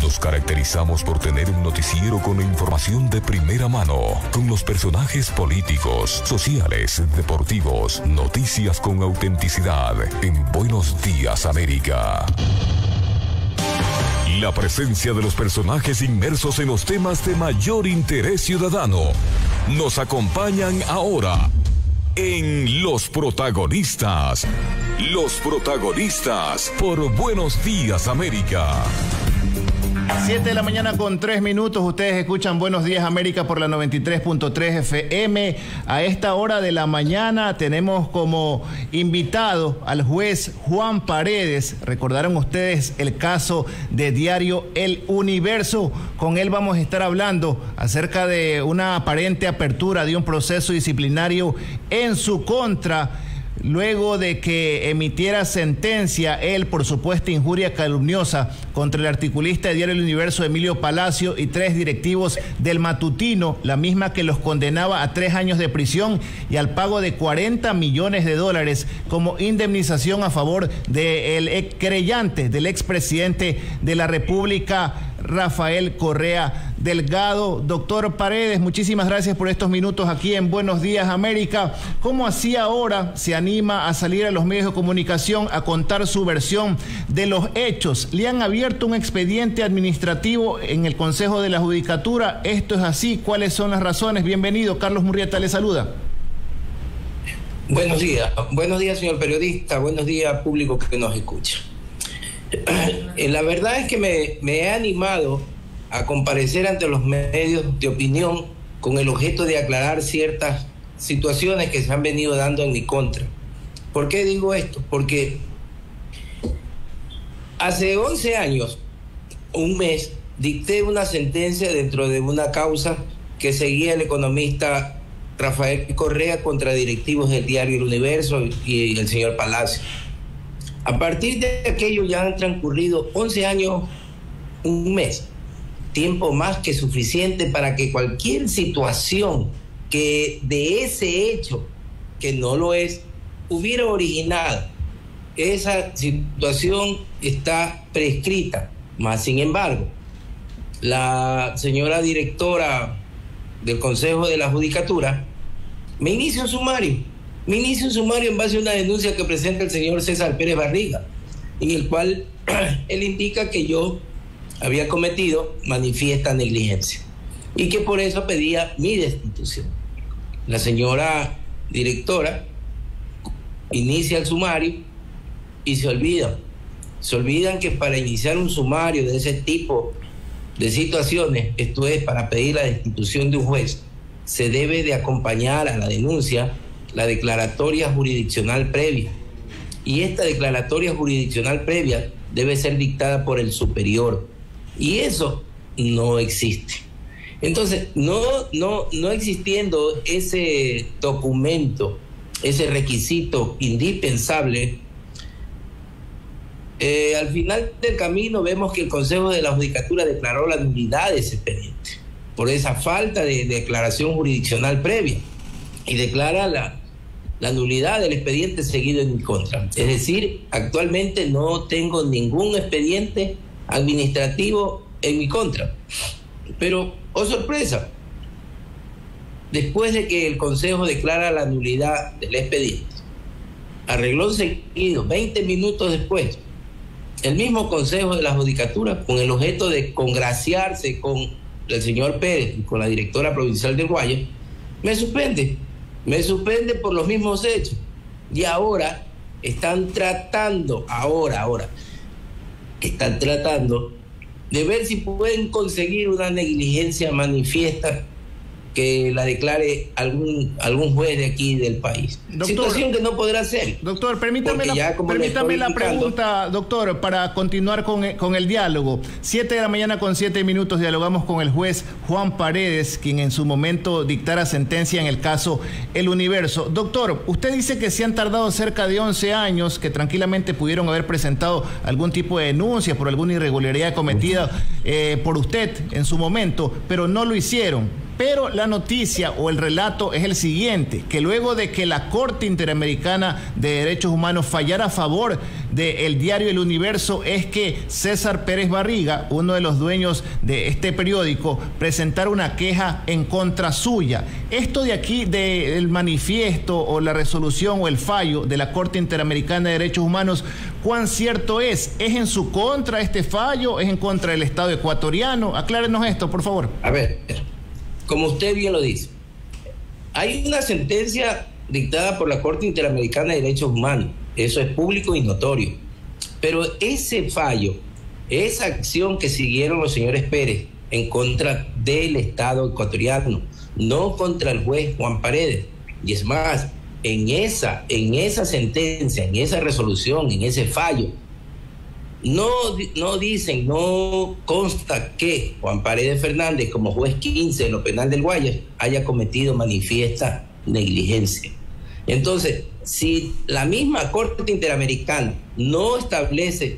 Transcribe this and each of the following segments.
Nos caracterizamos por tener un noticiero con la información de primera mano, con los personajes políticos, sociales, deportivos, noticias con autenticidad. En Buenos Días, América. La presencia de los personajes inmersos en los temas de mayor interés ciudadano nos acompañan ahora en Los Protagonistas. Los Protagonistas por Buenos Días, América. 7 de la mañana con 3 minutos. Ustedes escuchan Buenos Días América por la 93.3 FM. A esta hora de la mañana tenemos como invitado al juez Juan Paredes. Recordaron ustedes el caso de diario El Universo. Con él vamos a estar hablando acerca de una aparente apertura de un proceso disciplinario en su contra, luego de que emitiera sentencia él por supuesta injuria calumniosa contra el articulista de Diario El Universo, Emilio Palacio, y 3 directivos del matutino, la misma que los condenaba a 3 años de prisión y al pago de $40 millones como indemnización a favor del ex querellante, del expresidente de la República, Rafael Correa Delgado. Doctor Paredes, muchísimas gracias por estos minutos aquí en Buenos Días América. ¿Cómo así ahora se anima a salir a los medios de comunicación a contar su versión de los hechos? ¿Le han abierto un expediente administrativo en el Consejo de la Judicatura? ¿Esto es así? ¿Cuáles son las razones? Bienvenido, Carlos Murrieta le saluda. Buenos días señor periodista, buenos días público que nos escucha. La verdad es que me he animado a comparecer ante los medios de opinión con el objeto de aclarar ciertas situaciones que se han venido dando en mi contra. ¿Por qué digo esto? Porque hace 11 años, un mes, dicté una sentencia dentro de una causa que seguía el economista Rafael Correa contra directivos del diario El Universo y el señor Palacio. A partir de aquello ya han transcurrido 11 años, un mes, tiempo más que suficiente para que cualquier situación que de ese hecho, que no lo es, hubiera originado. Esa situación está prescrita, más sin embargo, la señora directora del Consejo de la Judicatura me inicia un sumario en base a una denuncia que presenta el señor César Pérez Barriga, en el cual él indica que yo había cometido manifiesta negligencia y que por eso pedía mi destitución. La señora directora inicia el sumario y se olvidan que para iniciar un sumario de ese tipo de situaciones, esto es para pedir la destitución de un juez, se debe de acompañar a la denuncia la declaratoria jurisdiccional previa, y esta declaratoria jurisdiccional previa debe ser dictada por el superior, y eso no existe. Entonces, no existiendo ese documento, ese requisito indispensable, al final del camino vemos que el Consejo de la Judicatura declaró la nulidad de ese expediente por esa falta de declaración jurisdiccional previa, y declara la nulidad del expediente seguido en mi contra. Es decir, actualmente no tengo ningún expediente administrativo en mi contra. Pero, oh sorpresa, después de que el Consejo declara la nulidad del expediente, a renglón seguido, 20 minutos después, el mismo Consejo de la Judicatura, con el objeto de congraciarse con el señor Pérez y con la directora provincial del Guaya, me suspende por los mismos hechos. Y ahora están tratando, están tratando de ver si pueden conseguir una negligencia manifiesta que la declare algún juez de aquí del país. Doctor, situación que no podrá ser. Doctor, permítame la pregunta, doctor, para continuar con el diálogo. 7 de la mañana con 7 minutos dialogamos con el juez Juan Paredes, quien en su momento dictara sentencia en el caso El Universo. Doctor, usted dice que se han tardado cerca de 11 años, que tranquilamente pudieron haber presentado algún tipo de denuncia por alguna irregularidad cometida por usted en su momento, pero no lo hicieron. Pero la noticia o el relato es el siguiente, que luego de que la Corte Interamericana de Derechos Humanos fallara a favor del diario El Universo, es que César Pérez Barriga, uno de los dueños de este periódico, presentara una queja en contra suya. Esto de aquí, del manifiesto o la resolución o el fallo de la Corte Interamericana de Derechos Humanos, ¿cuán cierto es? ¿Es en su contra este fallo? ¿Es en contra del Estado ecuatoriano? Aclárenos esto, por favor. A ver, como usted bien lo dice, hay una sentencia dictada por la Corte Interamericana de Derechos Humanos. Eso es público y notorio. Pero ese fallo, esa acción que siguieron los señores Pérez en contra del Estado ecuatoriano, no contra el juez Juan Paredes. Y es más, en esa sentencia, en esa resolución, en ese fallo, no consta que Juan Paredes Fernández, como juez 15 en lo penal del Guayas, haya cometido manifiesta negligencia. Entonces, si la misma Corte Interamericana no establece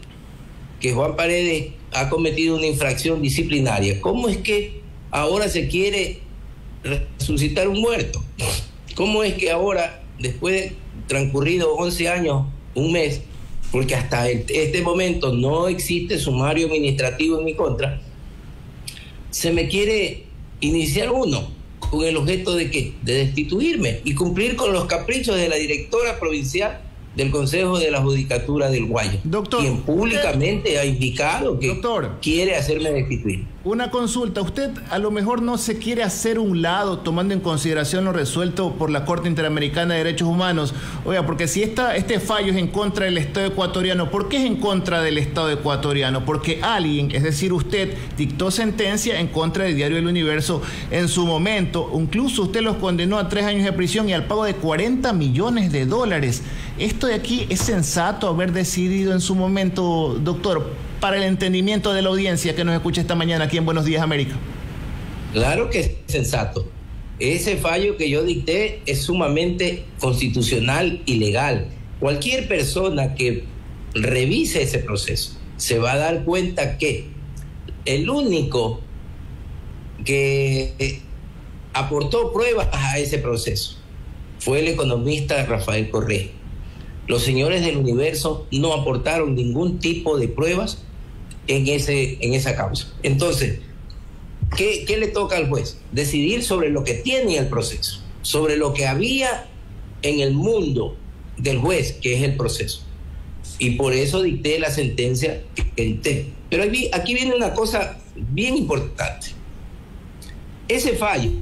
que Juan Paredes ha cometido una infracción disciplinaria, ¿cómo es que ahora se quiere resucitar un muerto? ¿Cómo es que ahora, después de transcurrido 11 años, un mes, porque hasta este momento no existe sumario administrativo en mi contra, se me quiere iniciar uno con el objeto de ¿qué? De destituirme y cumplir con los caprichos de la directora provincial del Consejo de la Judicatura del Guayas, doctor, quien públicamente ha indicado que quiere hacerme destituir. Una consulta, usted a lo mejor no se quiere hacer un lado tomando en consideración lo resuelto por la Corte Interamericana de Derechos Humanos. Oiga, porque si este fallo es en contra del Estado ecuatoriano, ¿por qué es en contra del Estado ecuatoriano? Porque alguien, es decir usted, dictó sentencia en contra del diario El Universo en su momento. Incluso usted los condenó a 3 años de prisión y al pago de $40 millones. ¿Esto de aquí es sensato haber decidido en su momento, doctor, para el entendimiento de la audiencia que nos escucha esta mañana aquí en Buenos Días América? Claro que es sensato. Ese fallo que yo dicté es sumamente constitucional y legal. Cualquier persona que revise ese proceso se va a dar cuenta que el único que aportó pruebas a ese proceso fue el economista Rafael Correa. Los señores del Universo no aportaron ningún tipo de pruebas en esa causa. Entonces, ¿qué le toca al juez? Decidir sobre lo que tiene el proceso, sobre lo que había en el mundo del juez, que es el proceso. Y por eso dicté la sentencia que dicté. Pero aquí viene una cosa bien importante. Ese fallo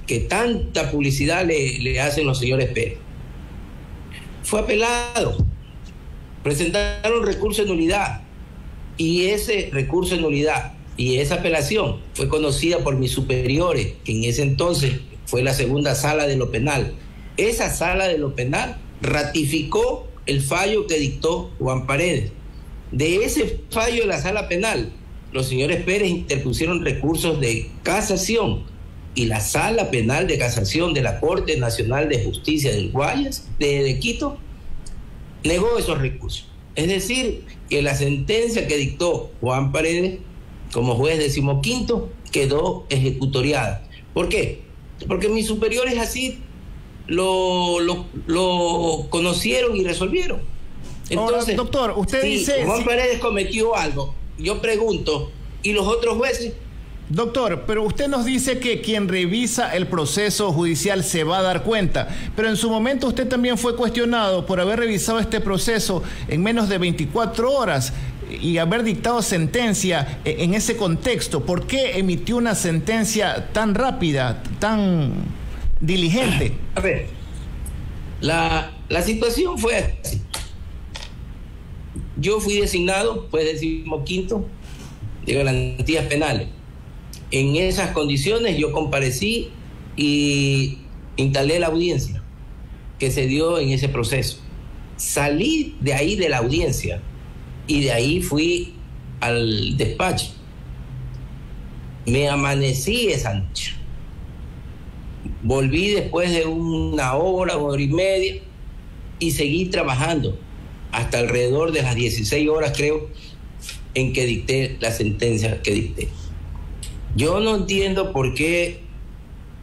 que tanta publicidad le hacen los señores Pérez fue apelado, presentaron recurso de nulidad, y ese recurso de nulidad y esa apelación fue conocida por mis superiores, que en ese entonces fue la segunda sala de lo penal. Esa sala de lo penal ratificó el fallo que dictó Juan Paredes. De ese fallo de la sala penal, los señores Pérez interpusieron recursos de casación, y la Sala Penal de Casación de la Corte Nacional de Justicia del Guayas, de Quito, negó esos recursos. Es decir, que la sentencia que dictó Juan Paredes como juez 15º quedó ejecutoriada. ¿Por qué? Porque mis superiores así lo conocieron y resolvieron. Entonces, ahora, doctor, usted dice... Juan Paredes cometió algo, yo pregunto, ¿y los otros jueces? Doctor, pero usted nos dice que quien revisa el proceso judicial se va a dar cuenta, pero en su momento usted también fue cuestionado por haber revisado este proceso en menos de 24 horas y haber dictado sentencia en ese contexto. ¿Por qué emitió una sentencia tan rápida, tan diligente? A ver, la situación fue así. Yo fui designado, pues 15º, de garantías penales. En esas condiciones yo comparecí y instalé la audiencia que se dio en ese proceso. Salí de ahí de la audiencia y de ahí fui al despacho. Me amanecí esa noche. Volví después de una hora y media y seguí trabajando hasta alrededor de las 16 horas, creo, en que dicté la sentencia que dicté. Yo no entiendo por qué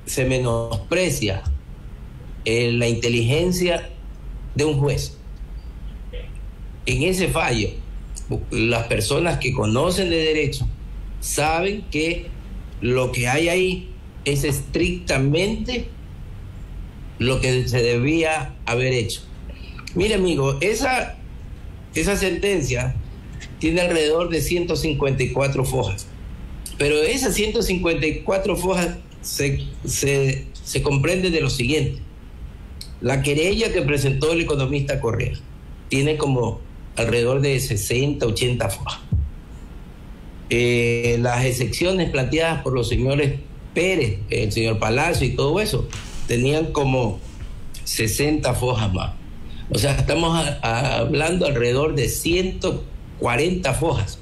se menosprecia la inteligencia de un juez. En ese fallo, las personas que conocen de derecho saben que lo que hay ahí es estrictamente lo que se debía haber hecho. Mire, amigo, esa sentencia tiene alrededor de 154 fojas, pero esas 154 fojas se comprende de lo siguiente. La querella que presentó el economista Correa tiene como alrededor de 60, 80 fojas. Las excepciones planteadas por los señores Pérez, el señor Palacio y todo eso, tenían como 60 fojas más. O sea, estamos hablando alrededor de 140 fojas.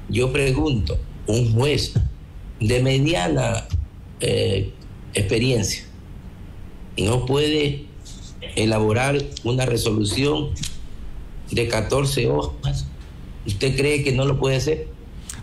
Yo pregunto, un juez de mediana experiencia no puede elaborar una resolución de 14 hojas. ¿Usted cree que no lo puede hacer?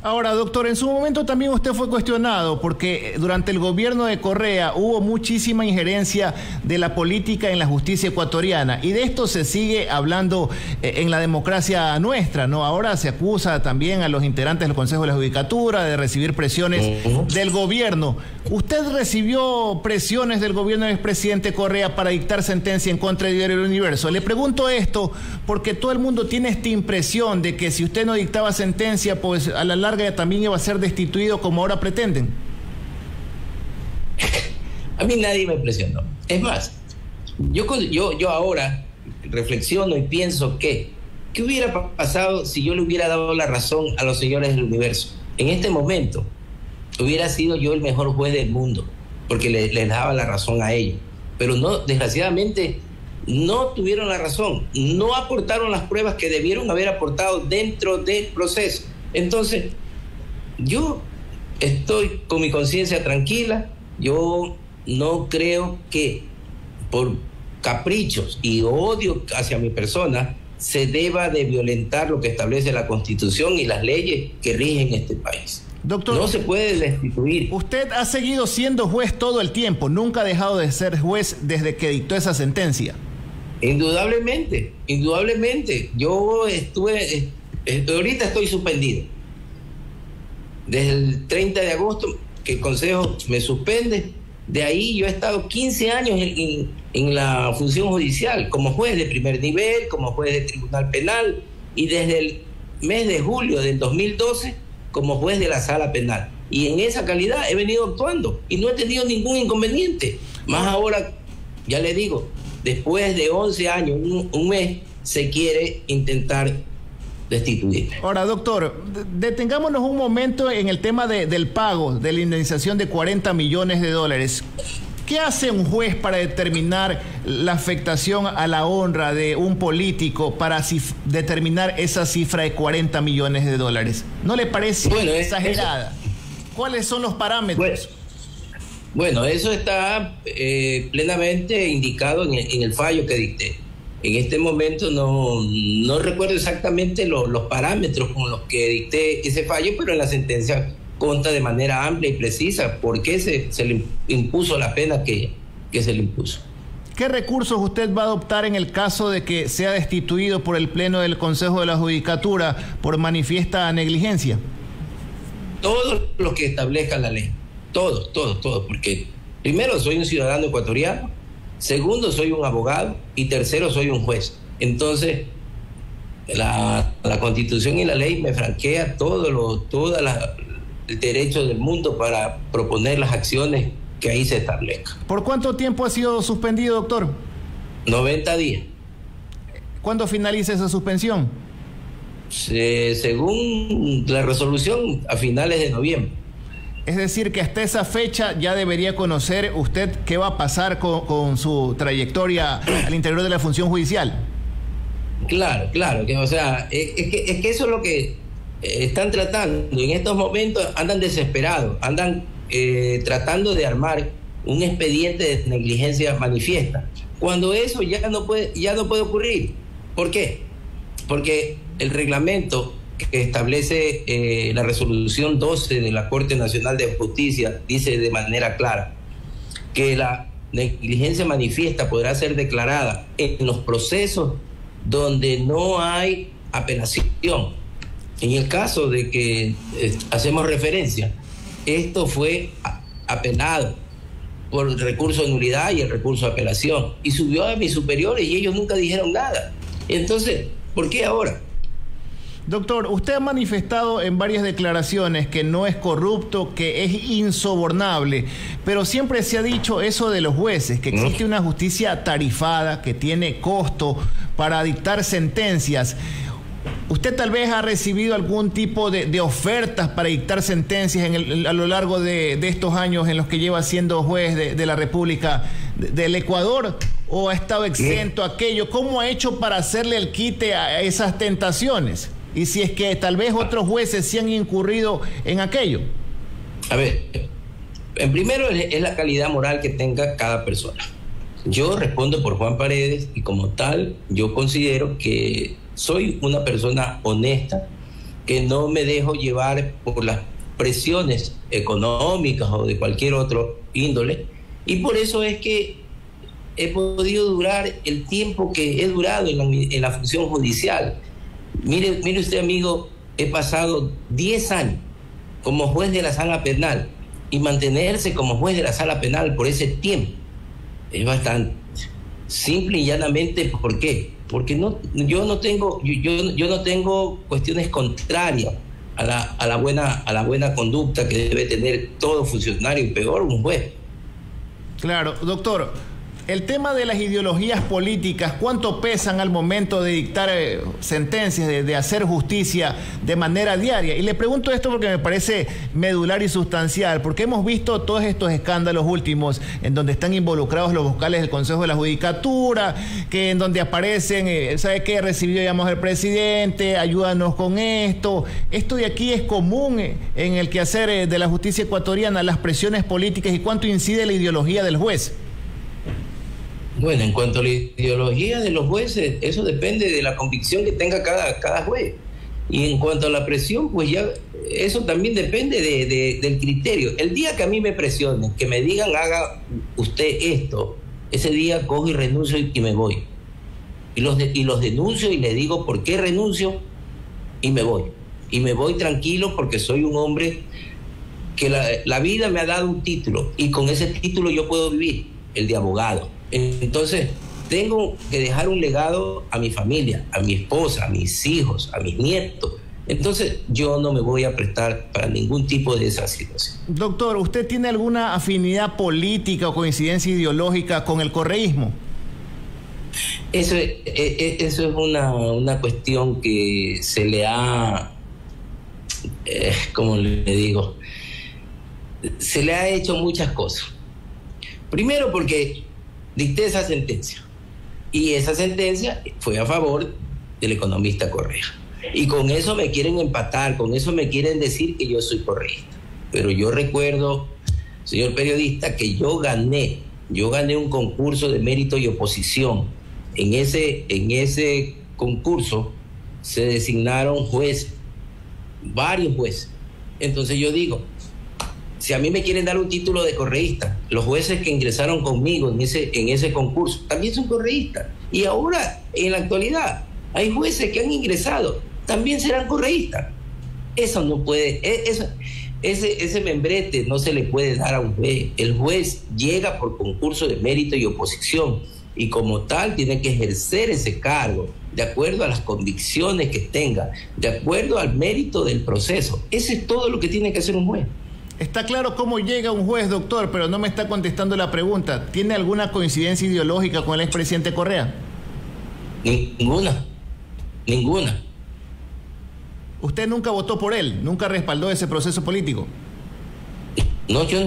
Ahora, doctor, en su momento también usted fue cuestionado porque durante el gobierno de Correa hubo muchísima injerencia de la política en la justicia ecuatoriana, y de esto se sigue hablando en la democracia nuestra, ¿no? Ahora se acusa también a los integrantes del Consejo de la Judicatura de recibir presiones del gobierno. ¿Usted recibió presiones del gobierno del expresidente Correa para dictar sentencia en contra del diario El Universo? Le pregunto esto porque todo el mundo tiene esta impresión de que si usted no dictaba sentencia, pues a la larga también iba a ser destituido como ahora pretenden. A mí nadie me presionó. Es más, yo ahora reflexiono y pienso ¿qué hubiera pasado si yo le hubiera dado la razón a los señores del Universo? En este momento hubiera sido yo el mejor juez del mundo, porque les daba la razón a ellos. Pero no, desgraciadamente, no tuvieron la razón, no aportaron las pruebas que debieron haber aportado dentro del proceso. Entonces, yo estoy con mi conciencia tranquila. Yo no creo que por caprichos y odio hacia mi persona se deba de violentar lo que establece la Constitución y las leyes que rigen este país. Doctor, no se puede destituir. Usted ha seguido siendo juez todo el tiempo, nunca ha dejado de ser juez desde que dictó esa sentencia. Indudablemente, indudablemente. Yo ahorita estoy suspendido. Desde el 30 de agosto que el Consejo me suspende, de ahí yo he estado 15 años en la función judicial, como juez de primer nivel, como juez de tribunal penal, y desde el mes de julio del 2012 como juez de la sala penal. Y en esa calidad he venido actuando y no he tenido ningún inconveniente. Más ahora, ya le digo, después de 11 años, un mes, se quiere intentar destituirme. Ahora, doctor, detengámonos un momento en el tema del pago de la indemnización de $40 millones. ¿Qué hace un juez para determinar la afectación a la honra de un político para determinar esa cifra de $40 millones? ¿No le parece exagerada? ¿Cuáles son los parámetros? Bueno, eso está plenamente indicado en el fallo que dicté. En este momento no recuerdo exactamente los parámetros con los que dicté ese fallo, pero en la sentencia consta de manera amplia y precisa por qué se le impuso la pena que se le impuso. ¿Qué recursos usted va a adoptar en el caso de que sea destituido por el Pleno del Consejo de la Judicatura por manifiesta negligencia? Todos los que establezca la ley, todos, porque primero soy un ciudadano ecuatoriano, segundo soy un abogado y tercero soy un juez. Entonces la Constitución y la ley me franquea todo el derecho del mundo para proponer las acciones que ahí se establezcan. ¿Por cuánto tiempo ha sido suspendido, doctor? 90 días. ¿Cuándo finaliza esa suspensión? Según la resolución, a finales de noviembre. Es decir, que hasta esa fecha ya debería conocer usted qué va a pasar con su trayectoria al interior de la función judicial. Claro, o sea, es que eso es lo que están tratando. En estos momentos andan desesperados, andan tratando de armar un expediente de negligencia manifiesta, cuando eso ya no puede ocurrir. ¿Por qué? Porque el reglamento que establece la resolución 12 de la Corte Nacional de Justicia dice de manera clara que la negligencia manifiesta podrá ser declarada en los procesos donde no hay apelación. En el caso de que hacemos referencia, esto fue apelado por el recurso de nulidad y el recurso de apelación, y subió a mis superiores y ellos nunca dijeron nada. Entonces, ¿por qué ahora? Doctor, usted ha manifestado en varias declaraciones que no es corrupto, que es insobornable, pero siempre se ha dicho eso de los jueces, que existe una justicia tarifada, que tiene costo para dictar sentencias. ¿Usted tal vez ha recibido algún tipo de ofertas para dictar sentencias a lo largo de estos años en los que lleva siendo juez de la República del Ecuador? ¿O ha estado exento a aquello? ¿Cómo ha hecho para hacerle el quite a esas tentaciones? Y si es que tal vez otros jueces sí han incurrido en aquello. A ver, en primero es la calidad moral que tenga cada persona. Yo respondo por Juan Paredes y como tal yo considero que soy una persona honesta, que no me dejo llevar por las presiones económicas o de cualquier otro índole, y por eso es que he podido durar el tiempo que he durado en la función judicial. Mire usted, amigo, he pasado 10 años como juez de la sala penal, y mantenerse como juez de la sala penal por ese tiempo es bastante simple y llanamente. ¿Por qué? Porque yo no tengo cuestiones contrarias a la buena conducta que debe tener todo funcionario, y peor un juez. Claro, doctor. El tema de las ideologías políticas, ¿cuánto pesan al momento de dictar sentencias, de hacer justicia de manera diaria? Y le pregunto esto porque me parece medular y sustancial, porque hemos visto todos estos escándalos últimos en donde están involucrados los vocales del Consejo de la Judicatura, que en donde aparecen, ¿sabe qué? Recibió llamado el presidente, ayúdanos con esto. Esto de aquí es común en el quehacer de la justicia ecuatoriana, las presiones políticas, y cuánto incide la ideología del juez. Bueno, en cuanto a la ideología de los jueces, eso depende de la convicción que tenga cada juez. Y en cuanto a la presión, pues ya eso también depende del criterio. El día que a mí me presionen, que me digan haga usted esto, ese día cojo y renuncio y me voy. Y los denuncio y les digo por qué renuncio y me voy. Y me voy tranquilo porque soy un hombre que la vida me ha dado un título, y con ese título yo puedo vivir, el de abogado. Entonces tengo que dejar un legado a mi familia, a mi esposa, a mis hijos, a mis nietos. Entonces yo no me voy a prestar para ningún tipo de esa situación. Doctor, ¿usted tiene alguna afinidad política o coincidencia ideológica con el correísmo? Eso es una cuestión que se le ha, como le digo, se le ha hecho muchas cosas. Primero porque dicté esa sentencia, y esa sentencia fue a favor del economista Correa, y con eso me quieren empatar, con eso me quieren decir que yo soy correísta. Pero yo recuerdo, señor periodista, que yo gané un concurso de mérito y oposición. En ese concurso se designaron jueces, varios jueces. Entonces yo digo, si a mí me quieren dar un título de correísta, los jueces que ingresaron conmigo en ese concurso también son correístas. Y ahora, en la actualidad, hay jueces que han ingresado, también serán correístas. Eso no puede, ese membrete no se le puede dar a un juez. El juez llega por concurso de mérito y oposición, y como tal tiene que ejercer ese cargo de acuerdo a las convicciones que tenga, de acuerdo al mérito del proceso. Eso es todo lo que tiene que hacer un juez. Está claro cómo llega un juez, doctor, pero no me está contestando la pregunta. ¿Tiene alguna coincidencia ideológica con el expresidente Correa? Ninguna. ¿Usted nunca votó por él? ¿Nunca respaldó ese proceso político? No, yo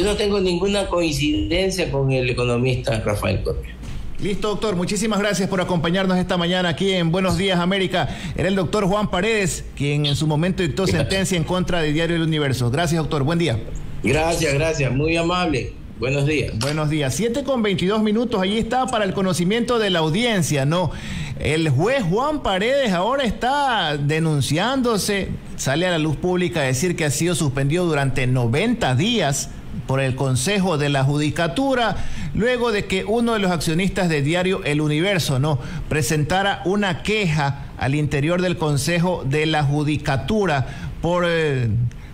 no tengo ninguna coincidencia con el economista Rafael Correa. Listo, doctor. Muchísimas gracias por acompañarnos esta mañana aquí en Buenos Días América. Era el doctor Juan Paredes, quien en su momento dictó sentencia en contra de Diario El Universo. Gracias, doctor. Buen día. Gracias. Muy amable. Buenos días. Buenos días. 7:22. Allí está para el conocimiento de la audiencia, ¿no? El juez Juan Paredes ahora está denunciándose, sale a la luz pública a decir que ha sido suspendido durante 90 días por el Consejo de la Judicatura, luego de que uno de los accionistas de diario El Universo, presentara una queja al interior del Consejo de la Judicatura por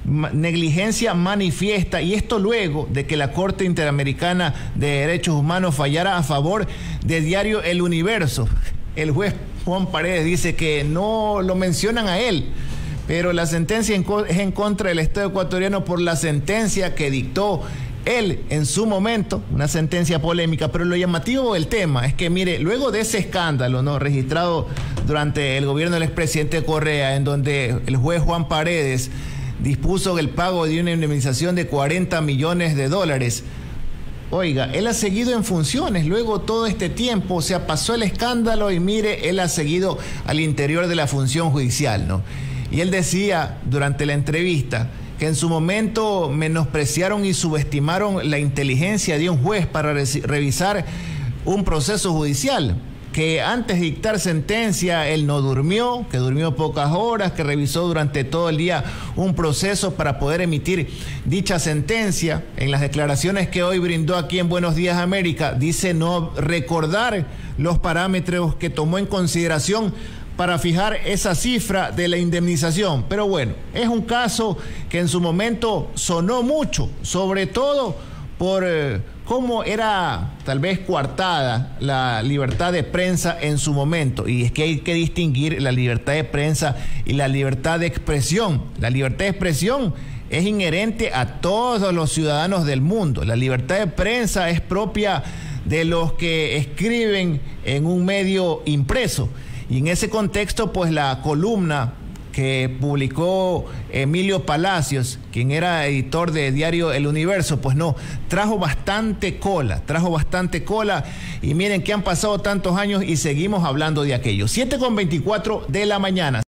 negligencia manifiesta, y esto luego de que la Corte Interamericana de Derechos Humanos fallara a favor de diario El Universo. El juez Juan Paredes dice que no lo mencionan a él, pero la sentencia es en contra del Estado ecuatoriano por la sentencia que dictó él en su momento, una sentencia polémica. Pero lo llamativo del tema es que, mire, luego de ese escándalo, registrado durante el gobierno del expresidente Correa, en donde el juez Juan Paredes dispuso el pago de una indemnización de $40 millones, oiga, él ha seguido en funciones luego todo este tiempo, o sea, pasó el escándalo y mire, él ha seguido al interior de la función judicial, Y él decía durante la entrevista que en su momento menospreciaron y subestimaron la inteligencia de un juez para revisar un proceso judicial, que antes de dictar sentencia él no durmió, que durmió pocas horas, que revisó durante todo el día un proceso para poder emitir dicha sentencia. En las declaraciones que hoy brindó aquí en Buenos Días América, dice no recordar los parámetros que tomó en consideración para fijar esa cifra de la indemnización. Pero bueno, es un caso que en su momento sonó mucho, sobre todo por cómo era tal vez coartada la libertad de prensa en su momento. Y es que hay que distinguir la libertad de prensa y la libertad de expresión. La libertad de expresión es inherente a todos los ciudadanos del mundo. La libertad de prensa es propia de los que escriben en un medio impreso. Y en ese contexto, pues la columna que publicó Emilio Palacios, quien era editor de diario El Universo, pues trajo bastante cola, y miren que han pasado tantos años y seguimos hablando de aquello. 7:24 de la mañana.